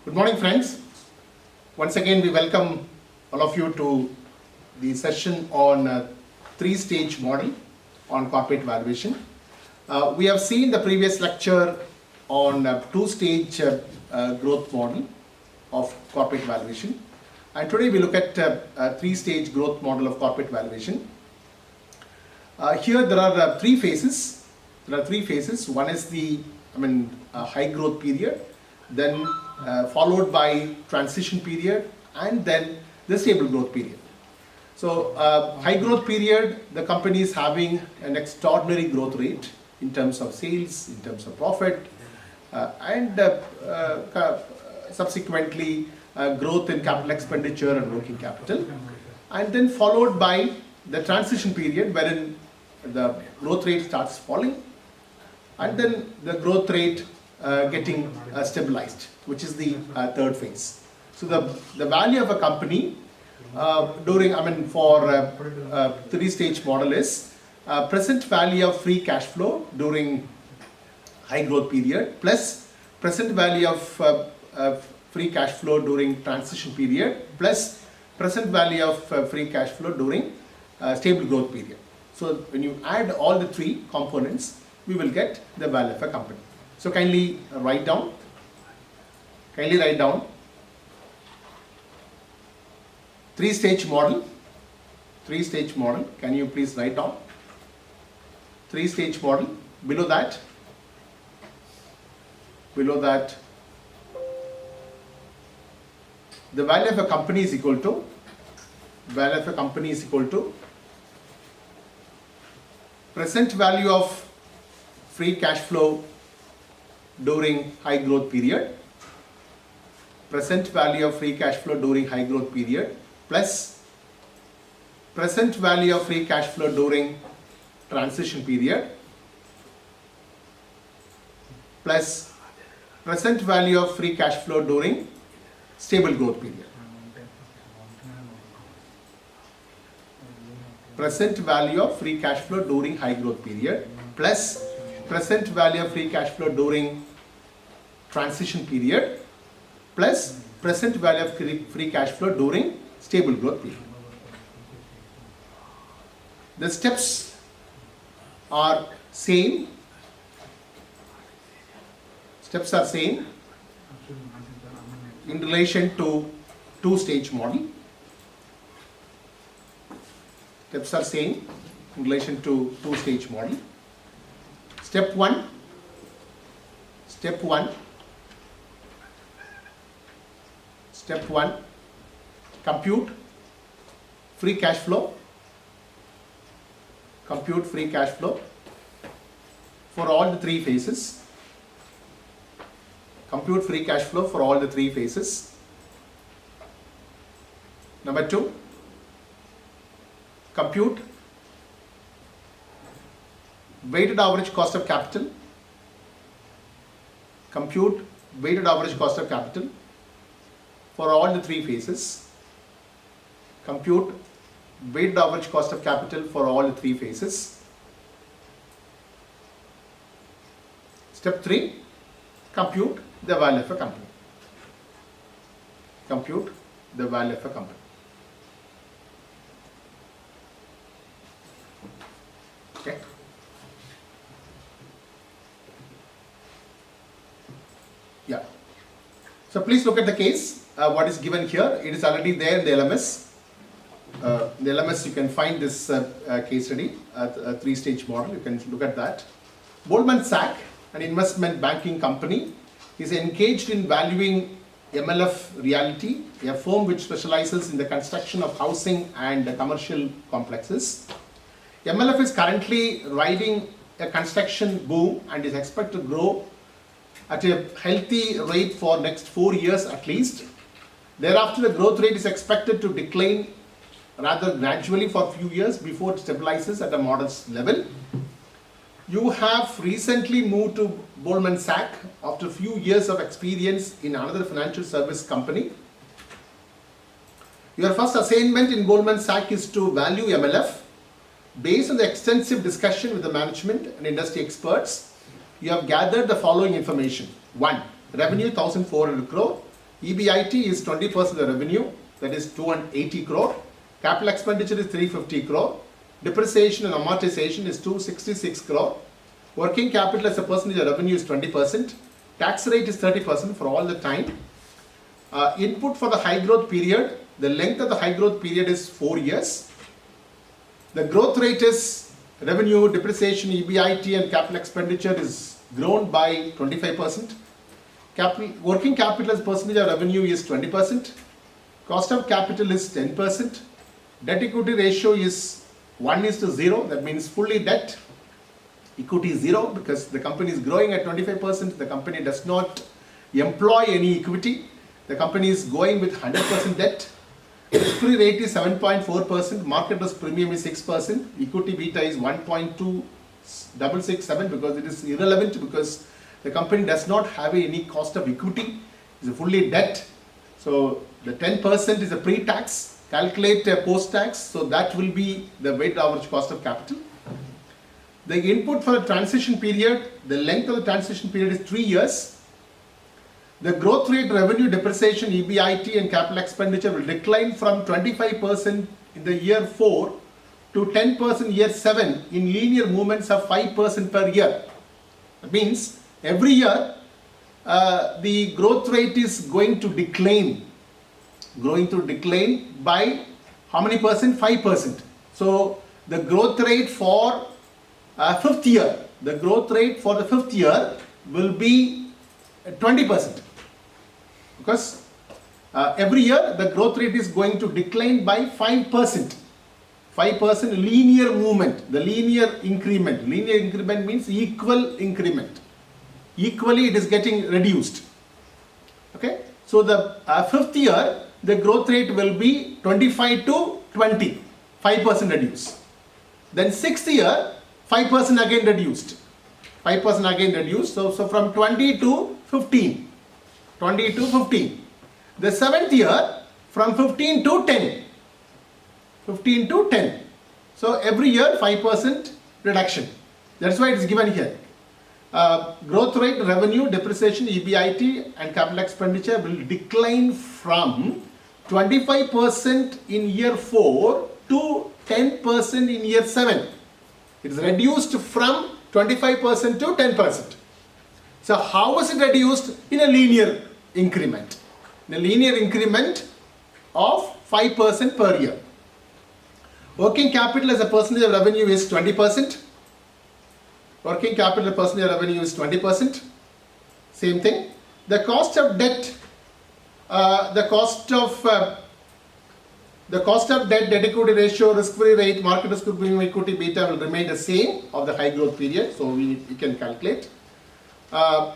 Good morning, friends. Once again, we welcome all of you to the session on three-stage model on corporate valuation. We have seen the previous lecture on two-stage growth model of corporate valuation. And today we look at a three-stage growth model of corporate valuation. Here there are three phases. One is the high growth period, then followed by transition period, and then the stable growth period. So high growth period, the company is having an extraordinary growth rate in terms of sales, in terms of profit, and subsequently growth in capital expenditure and working capital, and then followed by the transition period wherein the growth rate starts falling, and then the growth rate getting stabilized, which is the third phase. So the value of a company for three-stage model is present value of free cash flow during high growth period plus present value of free cash flow during transition period plus present value of free cash flow during stable growth period. So when you add all the three components, we will get the value of a company. So kindly write down. Three-stage model. Can you please write down? Three-stage model. Below that, the value of a company is equal to present value of free cash flow during high growth period, present value of free cash flow during high growth period plus present value of free cash flow during transition period plus present value of free cash flow during stable growth period. Present value of free cash flow during high growth period plus present value of free cash flow during transition period plus present value of free cash flow during stable growth period. The steps are same. In relation to two-stage model. Steps are same in relation to two-stage model. Step one, compute free cash flow. For all the three phases. Number two, compute weighted average cost of capital. For all the three phases. Compute weighted average cost of capital for all the three phases. Step 3, compute the value of a company. Okay. Yeah. So please look at the case. What is given here, it is already there in the LMS. In the LMS you can find this case study, a three-stage model. You can look at that. Goldman Sachs, an investment banking company, is engaged in valuing MLF Realty, a firm which specializes in the construction of housing and commercial complexes. MLF is currently riding a construction boom and is expected to grow at a healthy rate for next 4 years at least. Thereafter, the growth rate is expected to decline rather gradually for a few years before it stabilizes at a modest level. You have recently moved to Goldman Sachs after a few years of experience in another financial service company. Your first assignment in Goldman Sachs is to value MLF. Based on the extensive discussion with the management and industry experts, you have gathered the following information. 1. Revenue 1,400 crore, EBIT is 20% of the revenue, that is 280 crore. Capital expenditure is 350 crore. Depreciation and amortization is 266 crore. Working capital as a percentage of revenue is 20%. Tax rate is 30% for all the time. Input for the high growth period, the length of the high growth period is 4 years. The growth rate is revenue, depreciation, EBIT and capital expenditure is grown by 25%. Working capital as percentage of revenue is 20%. Cost of capital is 10%. Debt equity ratio is 1:0, that means fully debt. Equity is 0 because the company is growing at 25%. The company does not employ any equity. The company is going with 100% debt. Risk-free rate is 7.4%. Market risk premium is 6%. Equity beta is 1.2667 because it is irrelevant because the company does not have any cost of equity. It's a fully debt. So the 10% is a pre-tax. Calculate post-tax. So that will be the weighted average cost of capital. The input for the transition period, the length of the transition period is 3 years. The growth rate, revenue, depreciation, EBIT and capital expenditure will decline from 25% in the year 4 to 10% year 7 in linear movements of 5% per year. That means every year the growth rate is going to decline by how many percent? 5%. So the growth rate for fifth year, the growth rate for the fifth year will be 20%. Because every year the growth rate is going to decline by 5%. 5% linear movement, the linear increment. Linear increment means equal increment. Equally it is getting reduced. Okay. So the fifth year the growth rate will be 25 to 20, 5% reduced. Then sixth year 5% again reduced. 5% again reduced. So from 20 to 15. 20 to 15. The seventh year from 15 to 10. 15 to 10. So every year 5% reduction. That's why it is given here. Growth rate, revenue, depreciation, EBIT and capital expenditure will decline from 25% in year 4 to 10% in year 7. It is reduced from 25% to 10%. So how was it reduced? In a linear increment. In a linear increment of 5% per year. Working capital as a percentage of revenue is 20%. Working capital percentage of revenue is 20%. Same thing. The cost of debt, the cost of debt, debt equity ratio, risk-free rate, market risk premium, equity beta will remain the same of the high growth period. So we can calculate. Debt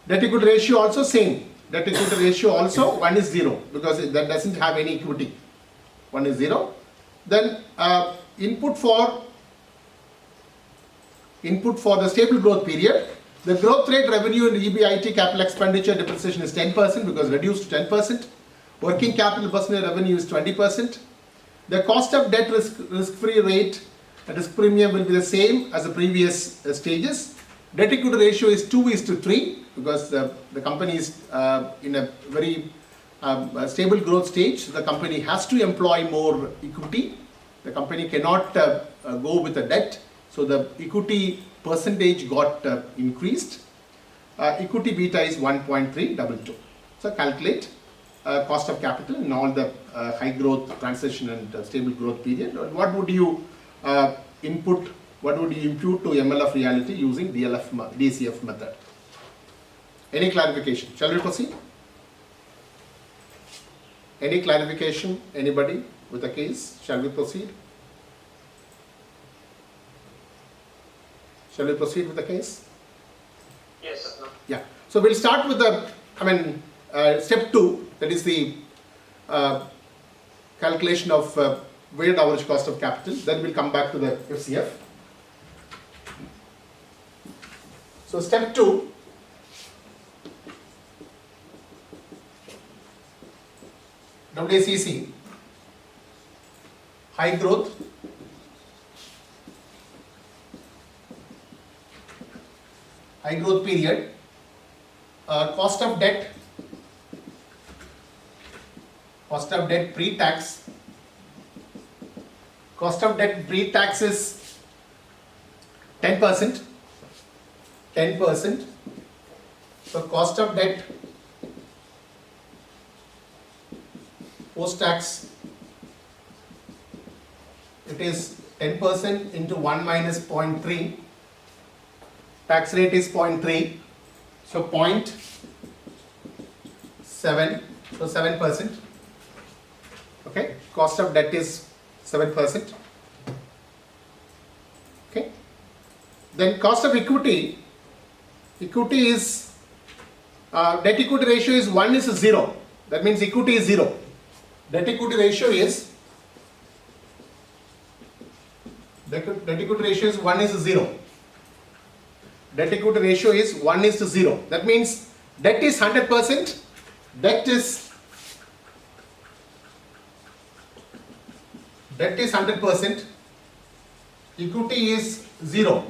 equity ratio also same. Debt equity ratio also 1:0 because that doesn't have any equity. 1:0. Then input for the stable growth period. The growth rate, revenue and EBIT, capital expenditure, depreciation is 10% because reduced to 10%. Working capital percentage revenue is 20%. The cost of debt risk-free rate and risk premium will be the same as the previous stages. Debt equity ratio is 2:3 because the company is in a very stable growth stage. The company has to employ more equity. The company cannot go with a debt. So the equity percentage got increased. Equity beta is 1.322. So calculate cost of capital in all the high growth, transition and stable growth period. What would you input? What would you impute to MLF reality using DCF method? Any clarification? Shall we proceed? Any clarification? Anybody with a case? Shall we proceed? Shall we proceed with the case? Yes, sir. Yeah. So we'll start with the, step 2, that is the calculation of weighted average cost of capital. Then we'll come back to the FCF. So step 2. WACC, high growth, period, cost of debt cost of debt pre-tax. Cost of debt pre-tax is 10%. 10%. So cost of debt post-tax, it is 10% into 1 minus 0.3. Tax rate is 0.3. So 0.7. So 7%. Okay. Cost of debt is 7%. Okay. Then cost of equity. Equity is debt equity ratio is 1 is 0. That means equity is 0. Debt equity ratio is debt equity ratio is 1 is 0. Debt equity ratio is 1 is to 0. That means debt is 100%. Debt is 100%. Equity is 0.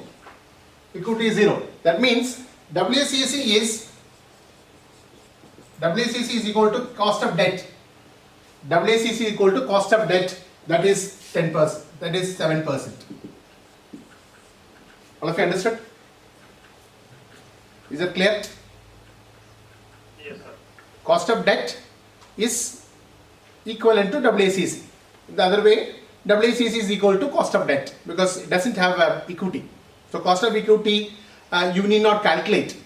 Equity is 0. That means WACC is equal to cost of debt. WACC is equal to cost of debt, that is 10%, that is 7%. All of you understood? Is it clear? Yes, sir. Cost of debt is equivalent to WACC. The other way, WACC is equal to cost of debt because it doesn't have equity. So cost of equity you need not calculate.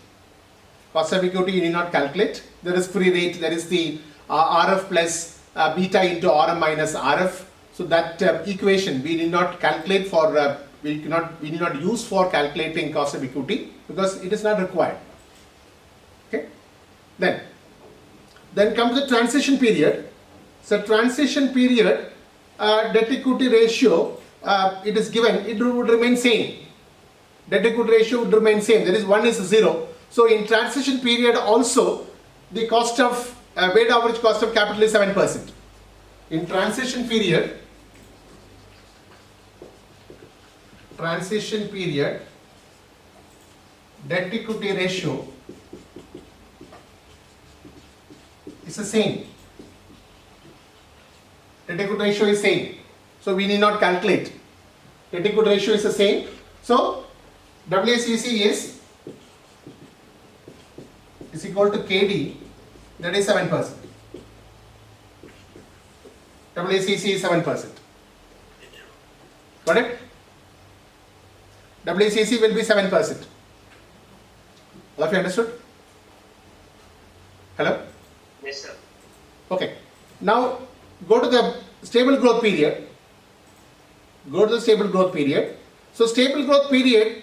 Cost of equity you need not calculate. There is free rate, there is the RF plus beta into RM minus RF. So that equation we need not calculate for, we need not use for calculating cost of equity because it is not required. Okay. Then comes the transition period. So transition period, debt equity ratio, it is given, it would remain same. Debt equity ratio would remain same. That is 1 is 0. So in transition period also, the cost of weighted average cost of capital is 7%. In transition period, debt equity ratio is the same. Debt equity ratio is same. So we need not calculate. Debt equity ratio is the same. So WACC is equal to KD, that is 7%. WACC is 7%. Got it? WACC will be 7%. All of you understood? Hello? Yes, sir. Okay. Now go to the stable growth period. Go to the stable growth period. So stable growth period,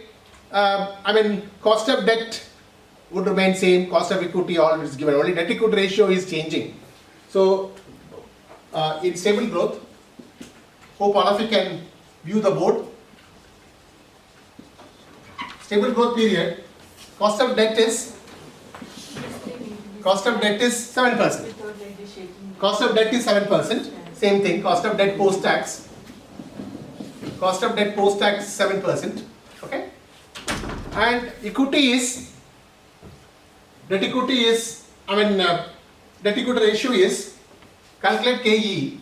cost of debt would remain same, cost of equity all is given, only debt equity ratio is changing. So in stable growth, hope all of you can view the board. Stable growth period, cost of debt is 7%. Cost of debt is 7%. Same thing, cost of debt post-tax. Cost of debt post-tax 7%. Okay? And equity is, debt equity ratio is, calculate KE.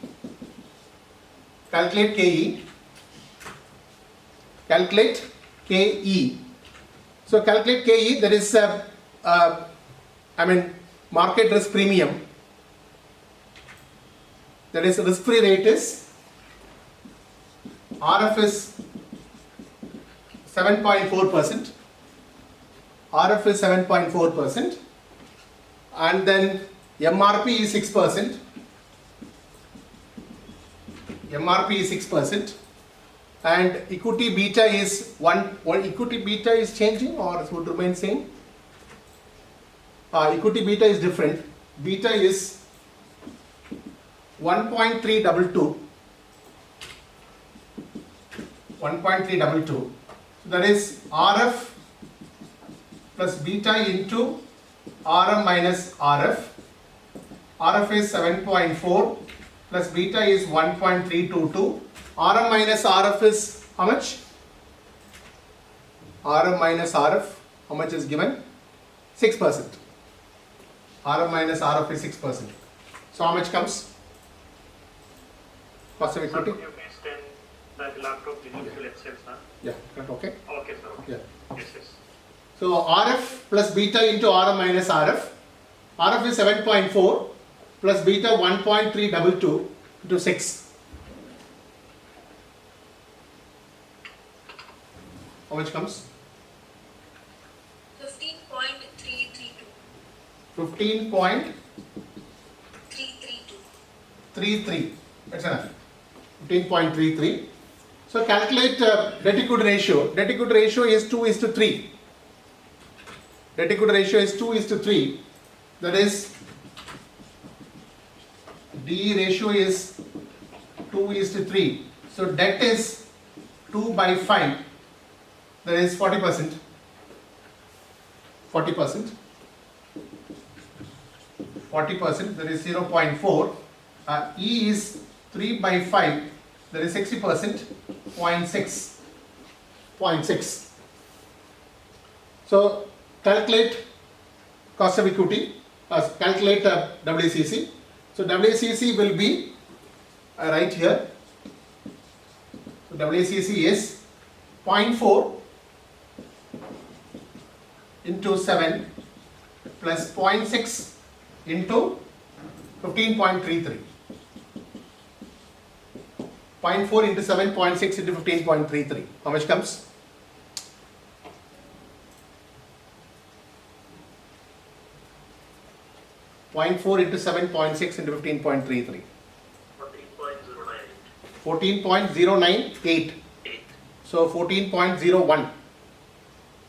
So calculate KE, that is market risk premium. That is risk free rate is, RF is 7.4%. RF is 7.4%. And then MRP is 6%. And equity beta is equity beta is changing or it would remain same? Equity beta is different. Beta is 1.322. So that is RF plus beta into RM minus RF. RF is 7.4 plus beta is 1.322. RM minus RF is how much? RM minus RF, how much is given? 6%. RM minus RF is 6%. So how much comes? Cost of Sir, equity. could you please tell the laptop digital Excel, sir? Yeah, okay. Okay, sir. Okay. Yeah. Yes, yes. So RF plus beta into RM minus RF. RF is 7.4 plus beta 1.322 into 6. How much comes? 15.332. 15.33. That's enough. 15.33. So calculate debt equity ratio. Debt equity ratio is 2:3. Debt equity ratio is 2:3. That is, D ratio is 2:3. So debt is 2/5. That is 40%. 40%. 40%. That is 0.4. E is 3/5. That is 60%. 0.6. 0.6. So calculate cost of equity. Calculate WCC. So WCC will be right here. So WCC is 0.4 into 7 plus 0.6 into 15.33. 0.4 into 7, 0.6 into 15.33. How much comes? .4 into 7, 0.6 into 15.33. 14.09. 14.098. 8. So 14.01.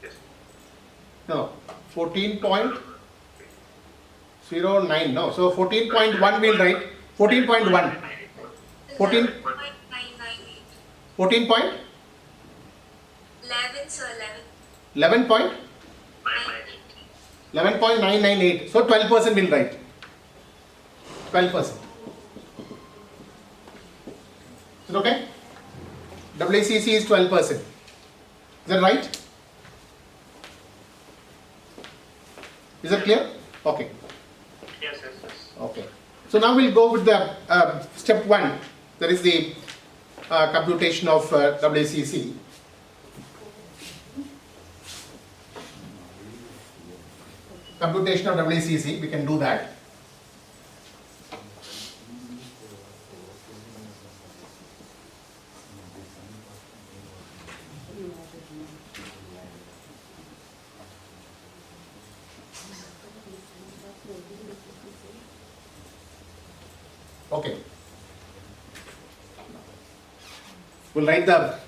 Yes. No, 14.09. No, so 14.1 we'll write. 14.1. 14. 11.998. 14 point? 11, sir, 11 11. point? 11.998. So 12% we'll write. 12%. Is it okay? WCC is 12%. Is that right? Is that clear? Okay. Yes, yes, yes. Okay. So now we'll go with the step 1. That is the computation of WCC. Computation of WCC, we can do that. Okay. We'll write the.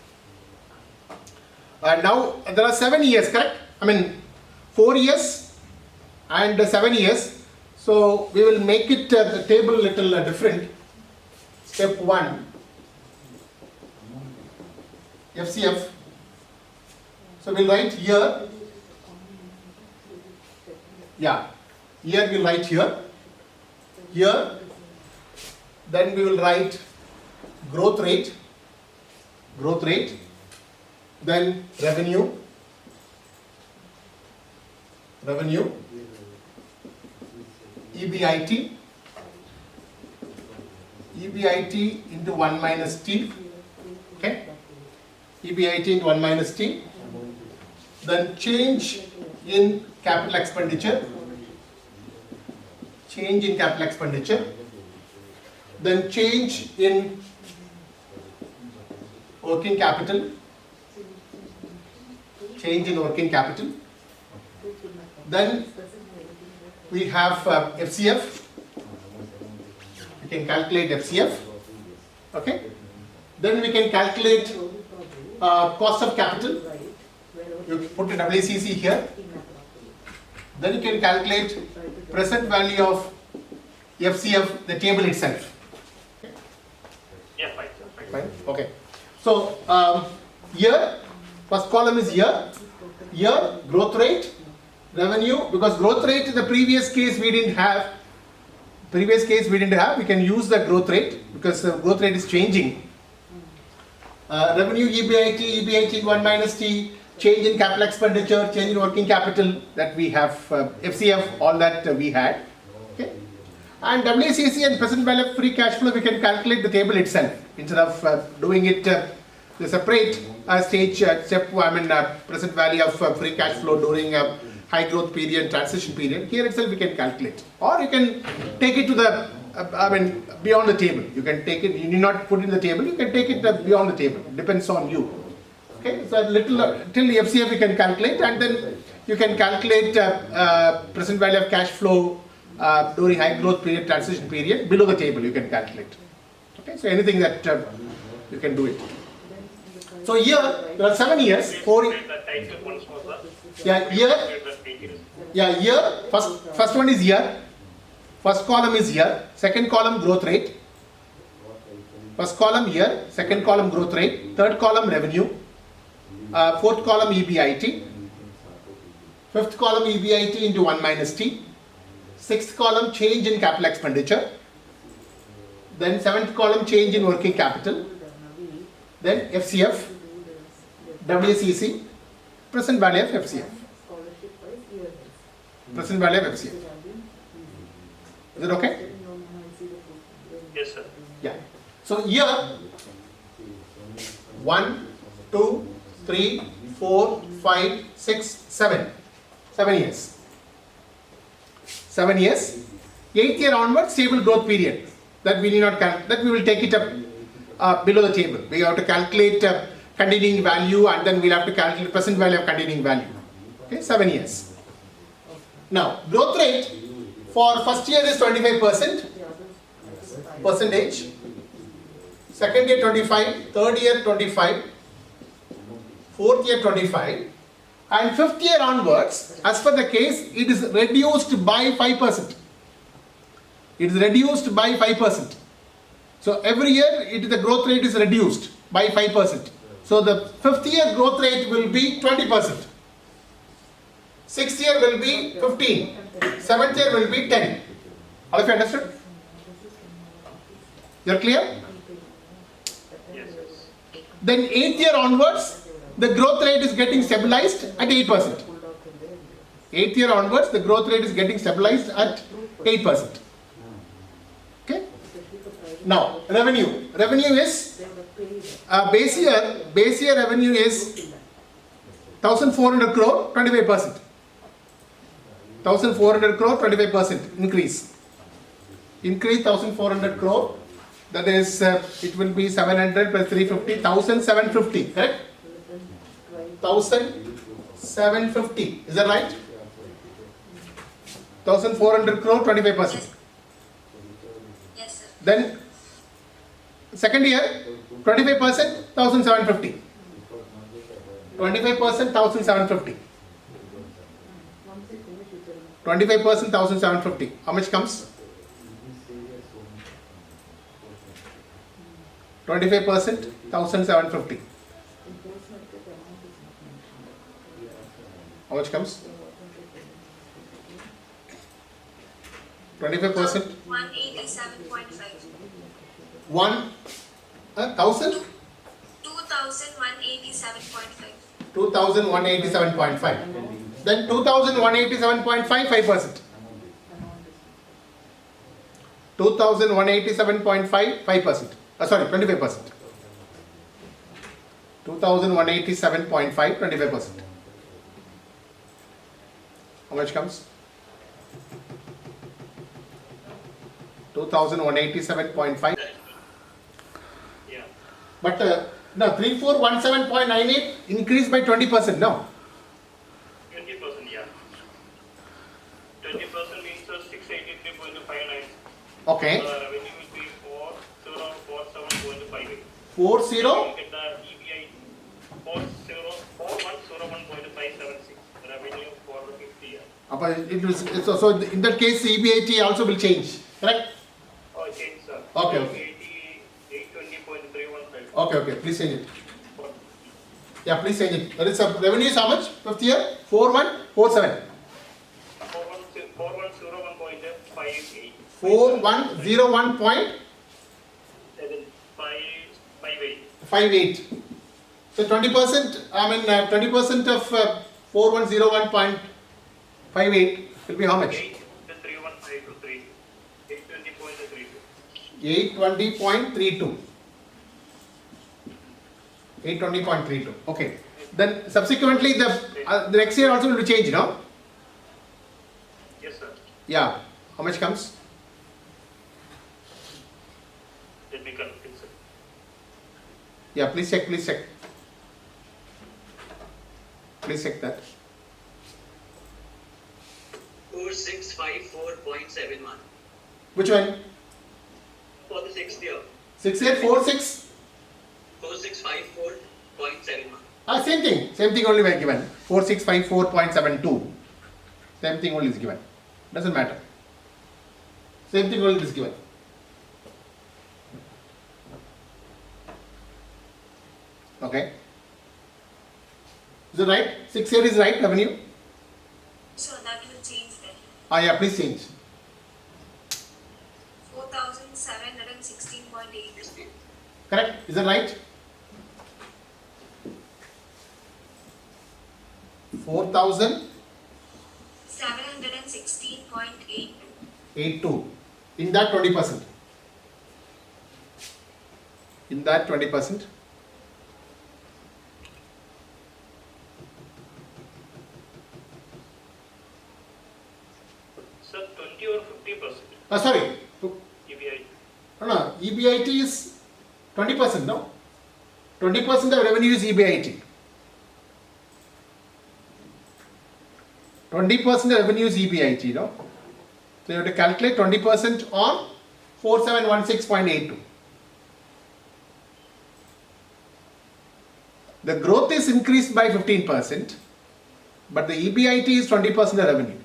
Now there are 7 years, correct? I mean 4 years and 7 years. So we will make it the table little different. Step 1. FCF. So we'll write here. Yeah. Here we'll write here. Here. Then we will write growth rate. Growth rate. Then revenue. Revenue. EBIT. EBIT into 1 minus T. Okay. EBIT into 1 minus T. Then change in capital expenditure. Change in capital expenditure. Then change in working capital. Change in working capital. Then we have FCF. We can calculate FCF. Okay. Then we can calculate cost of capital. You put a WCC here. Then you can calculate present value of FCF, the table itself. Yeah, fine, sir. Fine. Fine. Okay. So here, first column is year. Year, growth rate, revenue. Because growth rate in the previous case we didn't have. We can use the growth rate because the growth rate is changing. Revenue, EBIT 1 minus T, change in capital expenditure, change in working capital that we have, FCF, all that we had. Okay. And WCC and present value of free cash flow, we can calculate the table itself instead of doing it the separate stage step. Present value of free cash flow during a high growth period, transition period. Here itself we can calculate, or you can take it to the beyond the table. You can take it. You need not put in the table. You can take it beyond the table. Depends on you. Okay, so little till the FCF we can calculate, and then you can calculate present value of cash flow during high growth period, transition period. Below the table you can calculate. Okay, so anything that you can do it. So here there are 7 years. Please 4. read the title once more, sir. Yeah, year. Read the title. Yeah, year. First one is year. First column is year. Second column growth rate. First column year. Second column growth rate. Third column revenue. Fourth column EBIT. Fifth column EBIT into 1 minus T. Sixth column change in capital expenditure. Then seventh column change in working capital. Then FCF, WCC, present value of FCF. Present value of FCF. Is it okay? Yes, sir. Yeah. So here 1, 2, 3, 4, 5, 6, 7. 7 years. 7 years. 8th year onwards, stable growth period. That we need not calculate. That we will take it up below the table. We have to calculate continuing value, and then we'll have to calculate present value of continuing value. Okay, 7 years. Now, growth rate for first year is 25% percentage. Second year 25, third year 25, fourth year 25, and fifth year onwards, as per the case, it is reduced by 5%. It is reduced by 5%. So every year the growth rate is reduced by 5%. So the fifth year growth rate will be 20%. Sixth year will be 15. Seventh year will be 10. All of you understood? You're clear? Yes, yes. Then 8th year onwards, the growth rate is getting stabilized at 8%. 8th year onwards, the growth rate is getting stabilized at 8%. Okay? Now, revenue. Revenue is, base year revenue is 1,400 crore, 25%. 1,400 crore, 25% increase. Increase 1,400 crore. That is, it will be 700 plus 350, 1,750, correct? 1,750, is that right? 1,400 crore, 25%. Yes, sir. Then, second year, 25%, 1,750. 25%, 1,750. 25%, 1,750. How much comes? 25%, 1,750. How much comes? 25%, 187.5. 1,000? 2,187.5. 2,187.5. Then 2,187.5, 5%. 2,187.5, 5%. Sorry, 25%. 2,187.5, 25%. How much comes? 2,187.5. Yeah. But no, 3,417.98 increased by 20%. No. 20%, yeah. 20% means 683.59. Okay. Revenue will be 4047.58. 40. You get the EBI 4101.576 revenue for the 50 year. So in that case, EBIT also will change. Correct? Oh, change, sir. Okay, okay. 820.315. Okay. Please change it. Yeah, please change it. That is revenue is how much? Fifth year? 4147. 4101.58. 4101.58. 58. So 20%, 20% of 4101.58 will be how much? 8 to 315 to 3. 8 to 820.32. 820.32. Okay. Then subsequently the next year also will be changed, no? Yes, sir. Yeah. How much comes? Let me calculate, sir. Yeah, please check, please check. Please check that. 4654.71 Which one? for the 6th year. 6846? 4654.71. Same thing. Same thing only we are given. 4654.72. Same thing only is given. Doesn't matter. Same thing only is given. Okay. Is it right? 6 year is right revenue? So that will change then. Yeah, please change. 4,716.8. Correct? Is that right? 4,082 716.82. in that 20%. In that 20%. Sir, 20 or 50%? Sorry. EBI. No, EBIT is 20%, no? 20% of revenue is EBIT. 20% of revenue is EBIT, no? So you have to calculate 20% on 4716.82. The growth is increased by 15%, but the EBIT is 20% of revenue.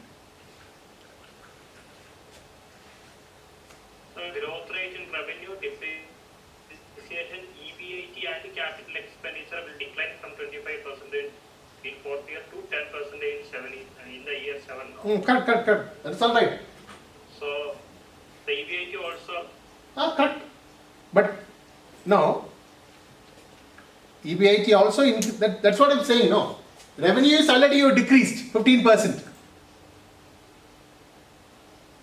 Growth rate in revenue, depreciation, EBIT and capital expenditure will decline from 25% in fourth year to 10% in the year 7 now. Correct. That's all right. So the EBIT also, Correct. But now, EBIT also, that's what I'm saying, no? Revenue is already you decreased 15%.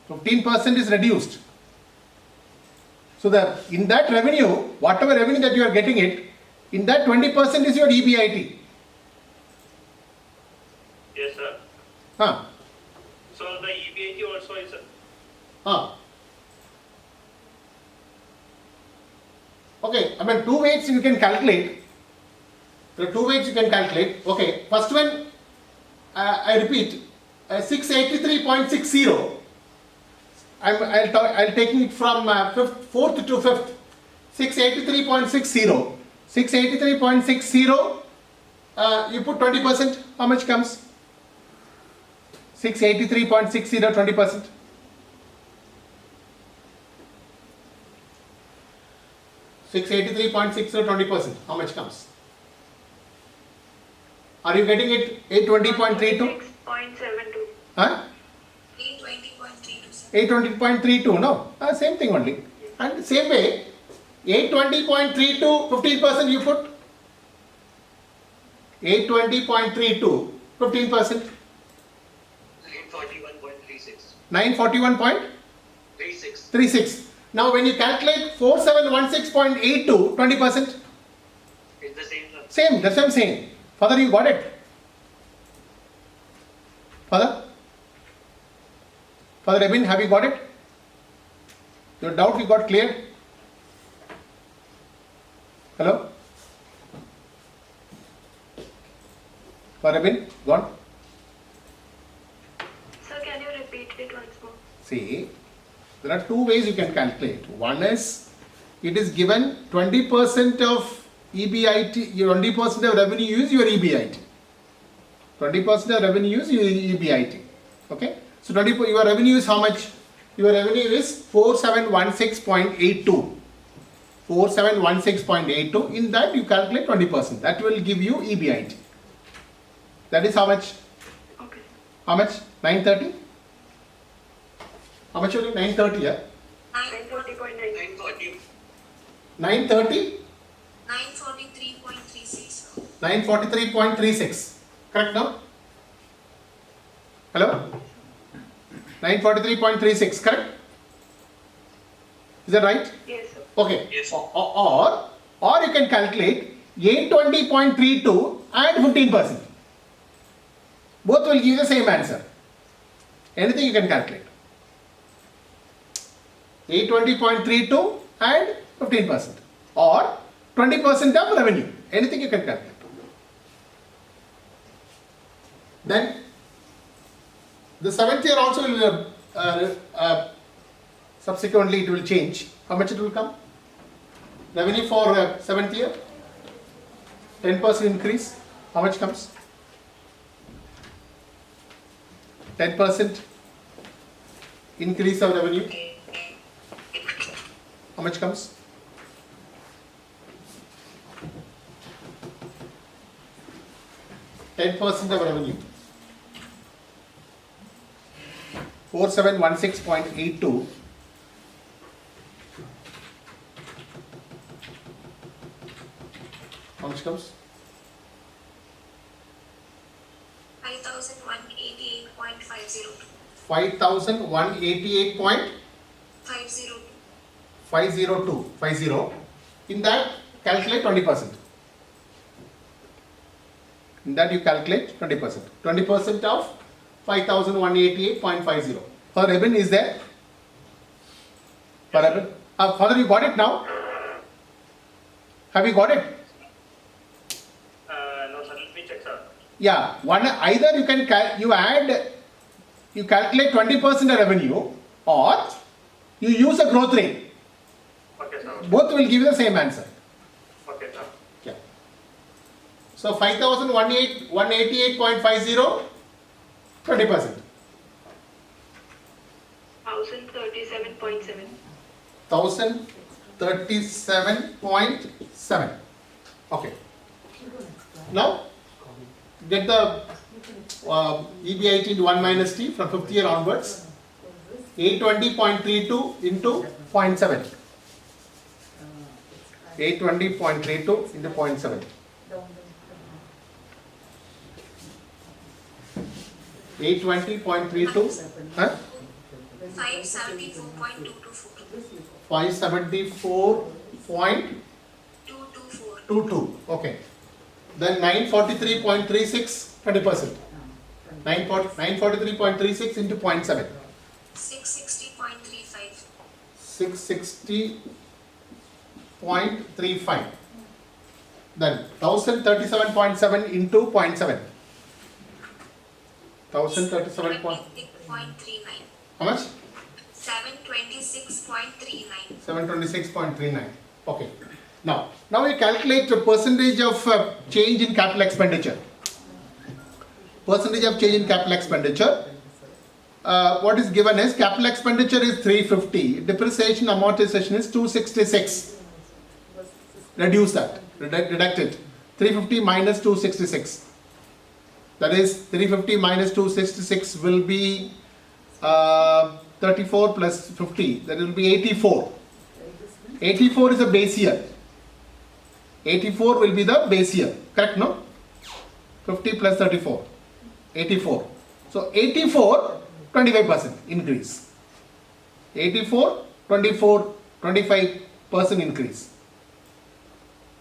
15% is reduced. So in that revenue, whatever revenue that you are getting it, in that 20% is your EBIT. yes sir. Huh. So the EBIT also is Okay, I mean 2 ways you can calculate. There are 2 ways you can calculate. Okay, first one, I repeat, 683.60. I'll taking it from 4th to 5th. 683.60. 683.60. You put 20%. How much comes? 683.60, 20%. 683.60, 20%. How much comes? Are you getting it? 820.32? 6.72. Huh? 820.32, sir. 820.32, no? Same thing only. And same way, 820.32, 15% you put. 820.32, 15%. 941.36. 941.36. 36. Now when you calculate 4716.82, 20%. It's the same, sir. Same, that's what I'm saying. Father, you got it? Father? Father Ebin, have you got it? Your doubt you got cleared? Hello? Father Ebin, gone? Sir, can you repeat it once more? See, there are 2 ways you can calculate. One is, it is given 20% of EBIT, 20% of revenue is your EBIT. 20% of revenue is your EBIT. Okay? So your revenue is how much? Your revenue is 4716.82. 4716.82. In that you calculate 20%. That will give you EBIT. That is how much? Okay. How much? 930? How much only? 930, yeah? 940.9. 940. 930? 943.36. 943.36. Correct now? Hello? 943.36, correct? Is that right? Yes, sir. Okay. Yes. Or you can calculate 820.32 and 15%. Both will give you the same answer. Anything you can calculate. 820.32 and 15%. Or 20% of revenue. Anything you can calculate. Then the seventh year also will subsequently it will change. How much it will come? Revenue for seventh year, 10% increase. How much comes? 10% increase of revenue. How much comes? %10 of revenue. 4716.82. How much comes? 5,188.502. 5,188.502. 50. In that, calculate 20%. In that you calculate 20%. 20% of 5,188.50. Her ribbon is there? For ribbon? Father, you got it now? Have you got it? No, sir. Let me check, sir. Yeah, one either you can you calculate 20% of revenue, or you use a growth rate. Okay, sir. Both will give you the same answer. Okay, sir. Yeah. So 5,188.50, 20%. 1037.7. 1037.7. Okay. Now get the EBIT into 1 minus T from 5th year onwards. 820.32 into 0.7. 820.32 into 0.7. 820.32. Huh? 574.224. 574.22. 224. Okay. Then 943.36, 20%. 943.36 into 0.7. 660.35. 660.35. Then 1037.7 into 0.7. 1037. 726.39. How much? 726.39. 726.39. Okay. Now we calculate the percentage of change in capital expenditure. Percentage of change in capital expenditure. What is given is capital expenditure is 350. Depreciation amortization is 266. Reduce that. Deduct it. 350 minus 266. That is 350 minus 266 will be 34 plus 50. That will be 84. 84 is a base year. 84 will be the base year. Correct, no? 50 plus 34. 84. So 84, 25% increase. 84, 24, 25% increase.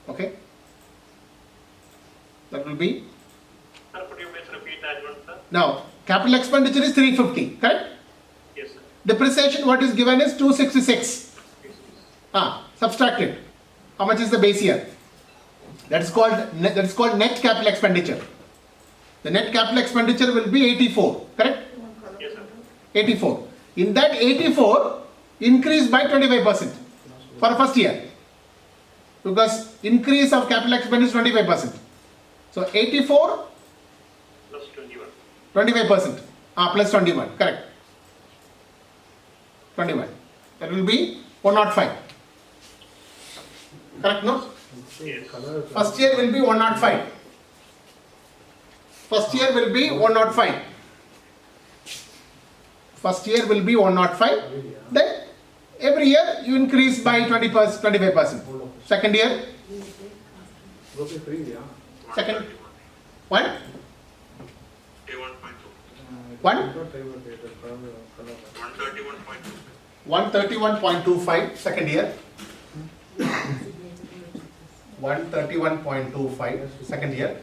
Okay? That will be. Sir, could you please repeat that one, sir? Now, capital expenditure is 350, correct? Yes, sir. Depreciation, what is given is 266. Subtract it. How much is the base year? That is called net capital expenditure. The net capital expenditure will be 84, correct? Yes, sir. 84. In that 84, increase by 25% for first year. Because increase of capital expenditure is 25%. So 84, Plus 21. 25%. Plus 21, correct. 21. That will be 105. Correct, no? Yes. First year will be 105. First year will be 105. First year will be 105. Then every year you increase by 20%, 25%. Second year, second, 1, 1, 131.2. 131.25 second year. 131.25 second year.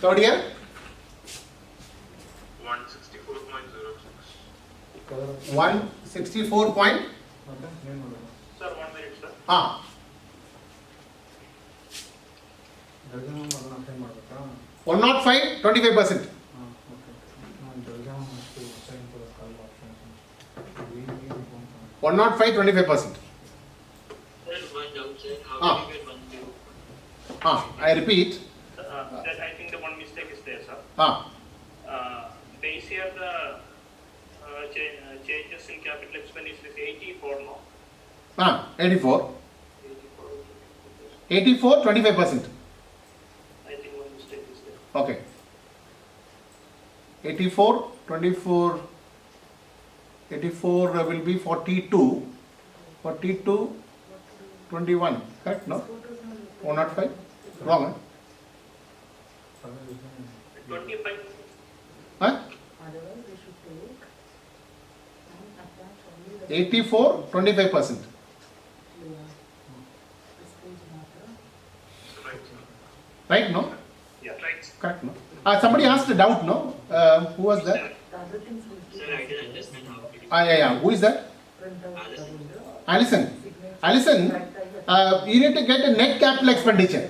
Third year. 164.06. 164 point. Sir, 1 minute, sir. Ah. 105, 25%. 105, 25%. Sir, one doubt, sir. How Ah. do you get 10? I repeat. That I think the one mistake is there, sir. Ah. Base year the changes in capital expenditure is 84 now. 84. 84. 84, 25%. I think one mistake is there. Okay. 84, 24. 84 will be 42. 42, 21. Correct? No? 105? Wrong, huh? 25. Huh? 84, 25%. Right? No? Yeah, right. Correct? No? Somebody asked a doubt, no? Who was that? Sir, I didn't understand how did you Yeah. Who is that? Allison. Alison, you need to get a net capital expenditure.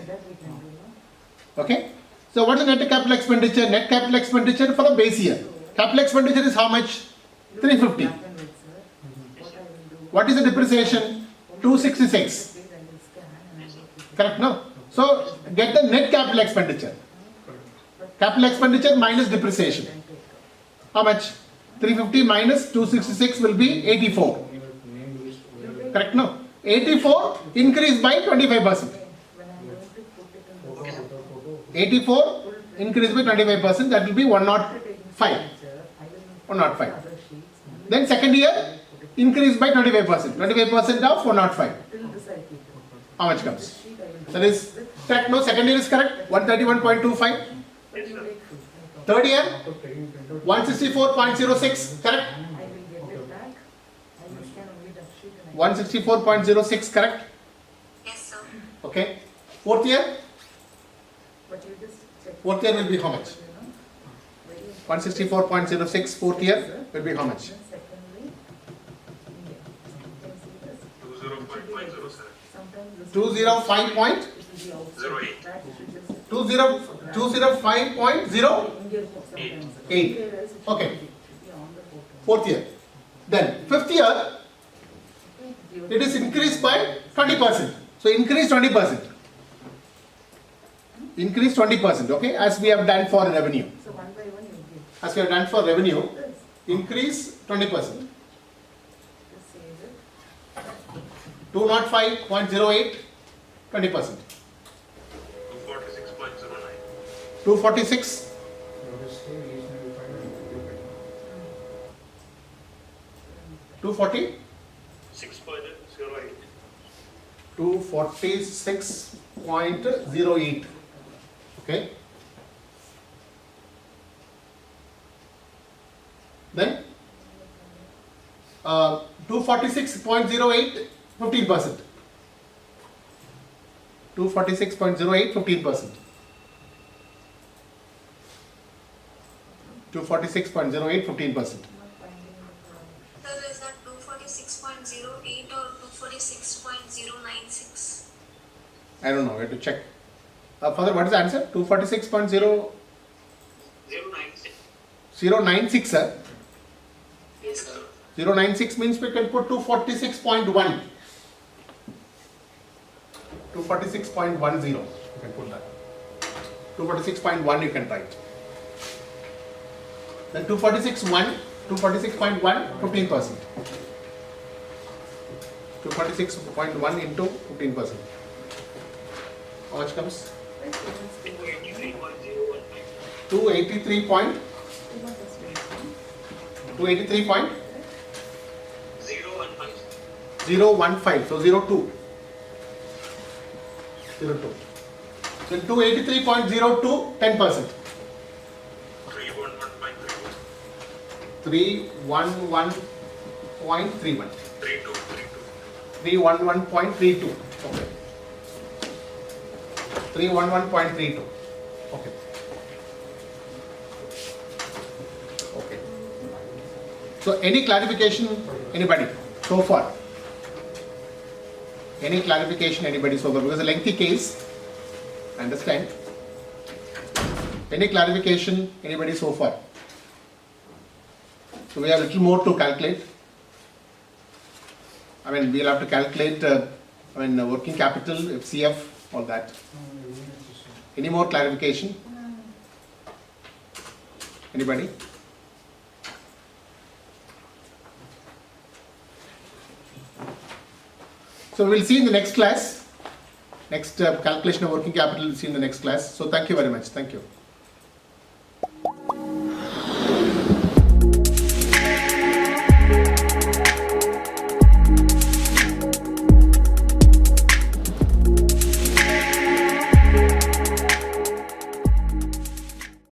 Okay? So what is net capital expenditure? Net capital expenditure for the base year. Capital expenditure is how much? 350. What is the depreciation? 266. Correct, no? So get the net capital expenditure. Capital expenditure minus depreciation. How much? 350 minus 266 will be 84. Correct, no? 84 increased by 25%. 84 increased by 25%, that will be 105. 105. Then second year increased by 25%. 25% of 105. How much comes? That is correct, no? Second year is correct. 131.25. Yes, sir. Third year 164.06. Correct? 164.06. Correct? Yes, sir. Okay. Fourth year? Fourth year will be how much? 164.06. Fourth year will be how much? 205.08. 205.08. Okay. Fourth year. Then fifth year, it is increased by 20%. So increase 20%. Increase 20%. Okay. As we have done for revenue. As we have done for revenue, increase 20%. 205.08, 20%. 246.09. 246. 240. 6.08. 246.08. Okay. Then 246.08, 15%. 246.08, 15%. 246.08, 15%. Sir, is that 246.08 or 246.096? I don't know, we have to check. Father, what is the answer? 246.096, 096. sir. Yes, sir. 096 means we can put 246.1. 246.10. You can put that. 246.1 you can write. Then 246.1, 15%. 246.1 into 15%. How much comes? 283.015. 283 point. 283 point 015. 015. So 02. 02. So 283.02, 10%. 311.31. 311. 0.31. 32. 311.32. Okay. 311.32. Okay. Okay. So any clarification, anybody so far? Any clarification, anybody so far? Because a lengthy case, understand? Any clarification, anybody so far? So we have a little more to calculate. I mean, we'll have to calculate, working capital, FCF, all that. Any more clarification? Anybody? So we'll see in the next class. Next calculation of working capital, we'll see in the next class. So thank you very much. Thank you.